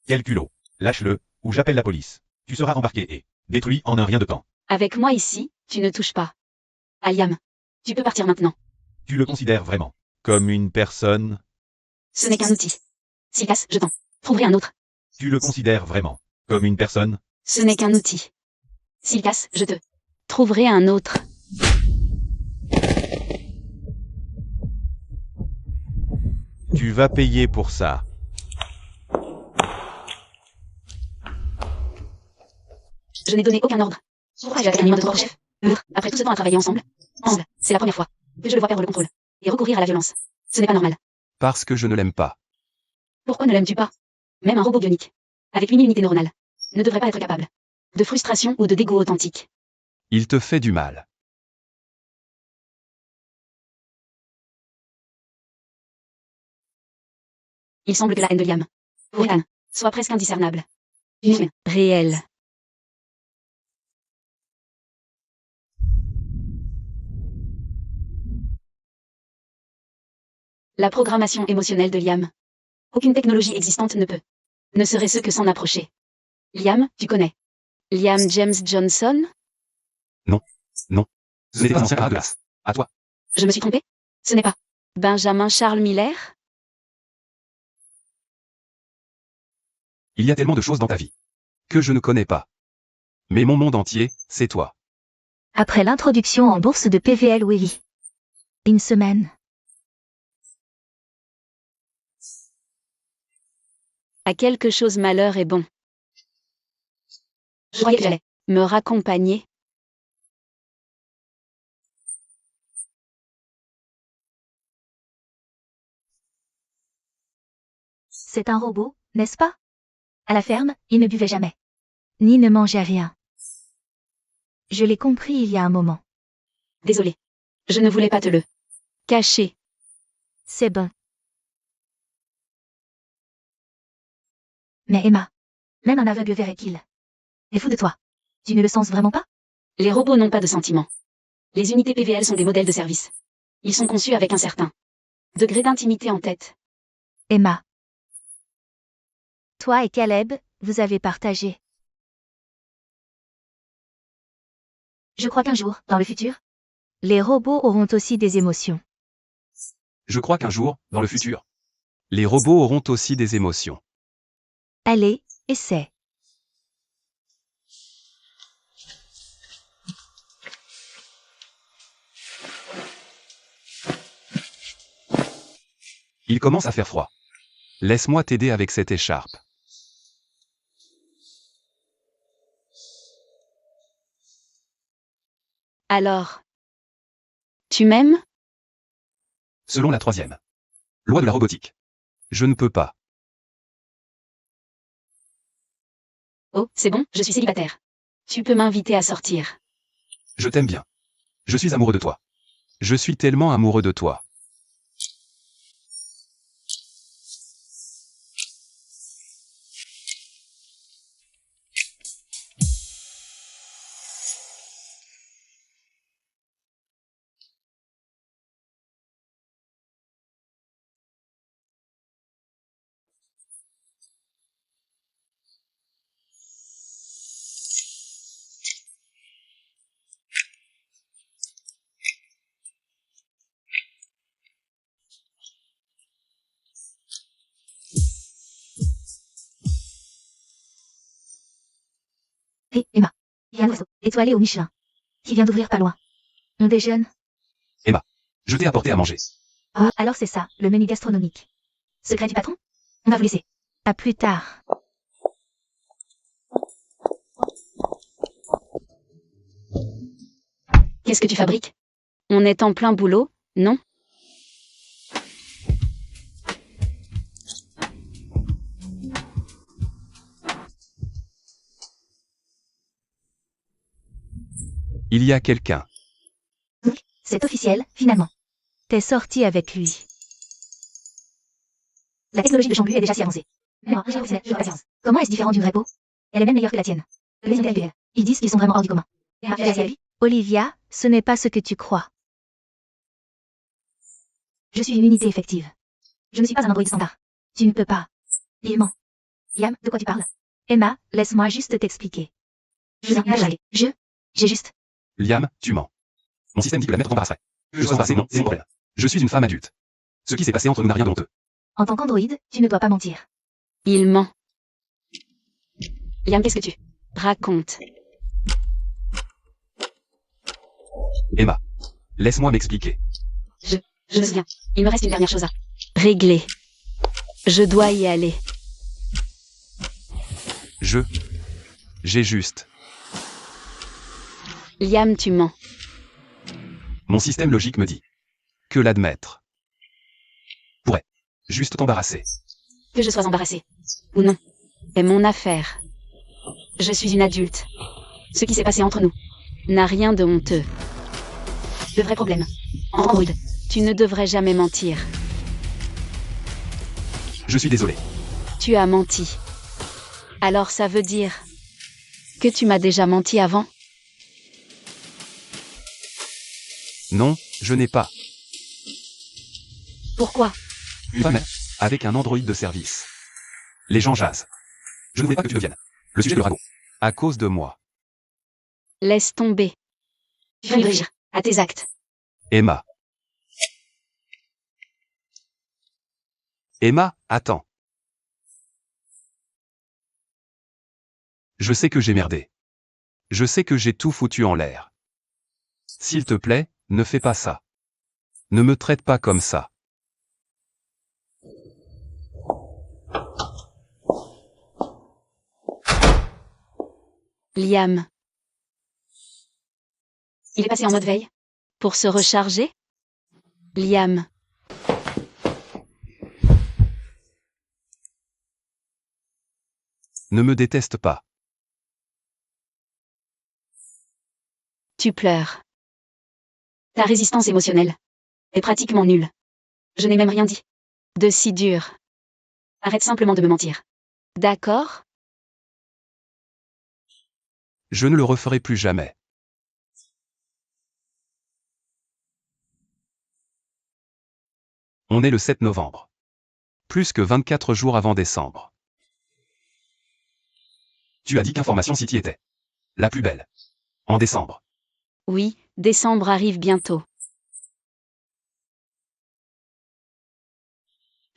Quel culot. Lâche-le, ou j'appelle la police. Tu seras embarqué et détruit en un rien de temps. Avec moi ici, tu ne touches pas. Ayam. Tu peux partir maintenant. Tu le considères vraiment comme une personne? Ce n'est qu'un outil. S'il casse, je t'en trouverai un autre. Tu le considères vraiment comme une personne? Ce n'est qu'un outil. S'il casse, je te trouverai un autre. Tu vas payer pour ça. Je n'ai donné aucun ordre. Pourquoi j'ai un de ton chef? Après tout ce temps à travailler ensemble, c'est la première fois que je le vois perdre le contrôle et recourir à la violence. Ce n'est pas normal. Parce que je ne l'aime pas. Pourquoi ne l'aimes-tu pas? Même un robot bionique, avec une unité neuronale, ne devrait pas être capable de frustration ou de dégoût authentique. Il te fait du mal. Il semble que la haine de Liam, pour Ethan, soit presque indiscernable. Une haine réelle. La programmation émotionnelle de Liam. Aucune technologie existante ne peut. Ne serait-ce que s'en approcher. Liam, tu connais. Liam James Johnson? Non. Ce n'est pas un ancien camarade de classe. À toi. Je me suis trompé? Ce n'est pas Benjamin Charles Miller? Il y a tellement de choses dans ta vie que je ne connais pas. Mais mon monde entier, c'est toi. Après l'introduction en bourse de PVL Willy. Une semaine. À quelque chose malheur est bon. Je croyais que j'allais me raccompagner. C'est un robot, n'est-ce pas? À la ferme, il ne buvait jamais. Ni ne mangeait rien. Je l'ai compris il y a un moment. Désolé. Je ne voulais pas te le cacher. C'est bon. Mais Emma, même un aveugle verrait qu'il est fou de toi. Tu ne le sens vraiment pas? Les robots n'ont pas de sentiments. Les unités PVL sont des modèles de service. Ils sont conçus avec un certain degré d'intimité en tête. Emma. Toi et Caleb, vous avez partagé. Je crois qu'un jour, dans le futur, les robots auront aussi des émotions. Je crois qu'un jour, dans le futur, les robots auront aussi des émotions. Allez, essaie. Il commence à faire froid. Laisse-moi t'aider avec cette écharpe. Alors, tu m'aimes? Selon la 3e loi de la robotique. Je ne peux pas. Oh, c'est bon, je suis célibataire. Tu peux m'inviter à sortir. Je t'aime bien. Je suis amoureux de toi. Je suis tellement amoureux de toi. Hé, Emma. Il y a un oiseau, étoilé au Michelin, qui vient d'ouvrir pas loin. On déjeune. Je t'ai apporté à manger. Ah, alors c'est ça, le menu gastronomique. Secret du patron? On va vous laisser. À plus tard. Qu'est-ce que tu fabriques? On est en plein boulot, non? Il y a quelqu'un. C'est officiel, finalement. T'es sorti avec lui. La technologie de Chambly est déjà si avancée. Mais moi, j'ai de patience. Comment est-ce différent d'une vraie peau? Elle est même meilleure que la tienne. Les intellectuels, ils disent qu'ils sont vraiment hors du commun. Olivia, ce n'est pas ce que tu crois. Je suis une unité effective. Je ne suis pas un androïde standard. Tu ne peux pas. Il ment. Yam, de quoi tu parles? Emma, laisse-moi juste t'expliquer. J'ai juste. Liam, tu mens. Mon système dit que la mettre t'embarrasserait. Que je sois embarrassé, non, c'est mon problème. Je suis une femme adulte. Ce qui s'est passé entre nous n'a rien de honteux. En tant qu'androïde, tu ne dois pas mentir. Il ment. Liam, qu'est-ce que tu racontes? Emma, laisse-moi m'expliquer. Je me souviens. Il me reste une dernière chose à régler. Je dois y aller. J'ai juste. Liam, tu mens. Mon système logique me dit que l'admettre pourrait juste t'embarrasser. Que je sois embarrassée ou non, est mon affaire. Je suis une adulte. Ce qui s'est passé entre nous n'a rien de honteux. Le vrai problème, Android, tu ne devrais jamais mentir. Je suis désolé. Tu as menti. Alors ça veut dire que tu m'as déjà menti avant? Non, je n'ai pas. Pourquoi? Une femme avec un androïde de service. Les gens jasent. Je ne voulais pas que tu deviennes le sujet de ragot. À cause de moi. Laisse tomber. Tu réagir à tes actes. Emma. Emma, attends. Je sais que j'ai merdé. Je sais que j'ai tout foutu en l'air. S'il te plaît, ne fais pas ça. Ne me traite pas comme ça. Liam. Il est passé en mode veille. Pour se recharger? Liam. Ne me déteste pas. Tu pleures. Ta résistance émotionnelle est pratiquement nulle. Je n'ai même rien dit de si dur. Arrête simplement de me mentir. D'accord? Je ne le referai plus jamais. On est le 7 novembre. Plus que 24 jours avant décembre. Tu as dit qu'Information City était la plus belle. En décembre. Oui, décembre arrive bientôt.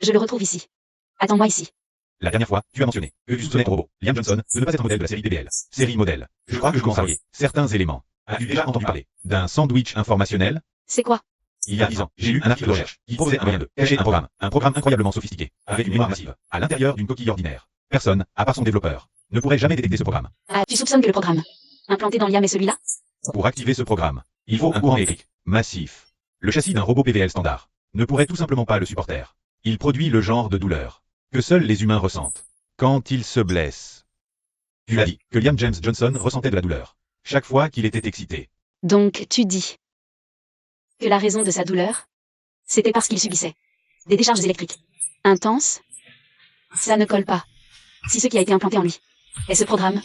Je le retrouve ici. Attends-moi ici. La dernière fois, tu as mentionné que tu soupçonnais ton robot, Liam Johnson, de ne pas être un modèle de la série BBL. Série modèle. Je crois que je commence à voyer certains éléments. As-tu déjà entendu parler d'un sandwich informationnel? C'est quoi? Il y a 10 ans, j'ai lu un article de recherche qui proposait un moyen de cacher un programme incroyablement sophistiqué, avec une mémoire massive, à l'intérieur d'une coquille ordinaire. Personne, à part son développeur, ne pourrait jamais détecter ce programme. Ah, tu soupçonnes que le programme implanté dans Liam est celui-là? Pour activer ce programme, il faut un courant électrique massif. Le châssis d'un robot PVL standard ne pourrait tout simplement pas le supporter. Il produit le genre de douleur que seuls les humains ressentent quand ils se blessent. Tu as dit que Liam James Johnson ressentait de la douleur chaque fois qu'il était excité. Donc, tu dis que la raison de sa douleur, c'était parce qu'il subissait des décharges électriques intenses? Ça ne colle pas. Si ce qui a été implanté en lui est ce programme,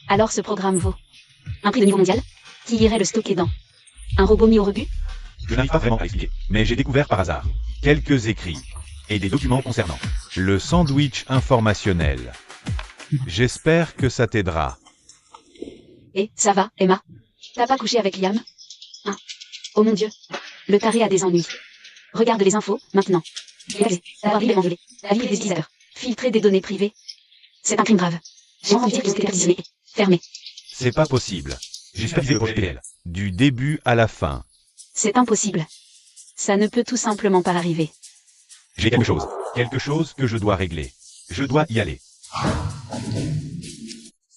alors ce programme vaut un prix de niveau mondial? Qui irait le stocker dans un robot mis au rebut? Je n'arrive pas vraiment à expliquer, mais j'ai découvert par hasard quelques écrits et des documents concernant le sandwich informationnel. J'espère que ça t'aidera. Et ça va, Emma? T'as pas couché avec Liam? Ah. Oh mon Dieu. Le taré a des ennuis. Regarde les infos, maintenant. Il est accusé d'avoir librement violé la vie des utilisateurs. Filtrer des données privées. C'est un crime grave. J'ai entendu dire qu'ils ont été perquisitionnés et fermés. C'est pas possible. J'ai supervisé le projet PDL. Du début à la fin. C'est impossible. Ça ne peut tout simplement pas arriver. J'ai quelque chose que je dois régler. Je dois y aller.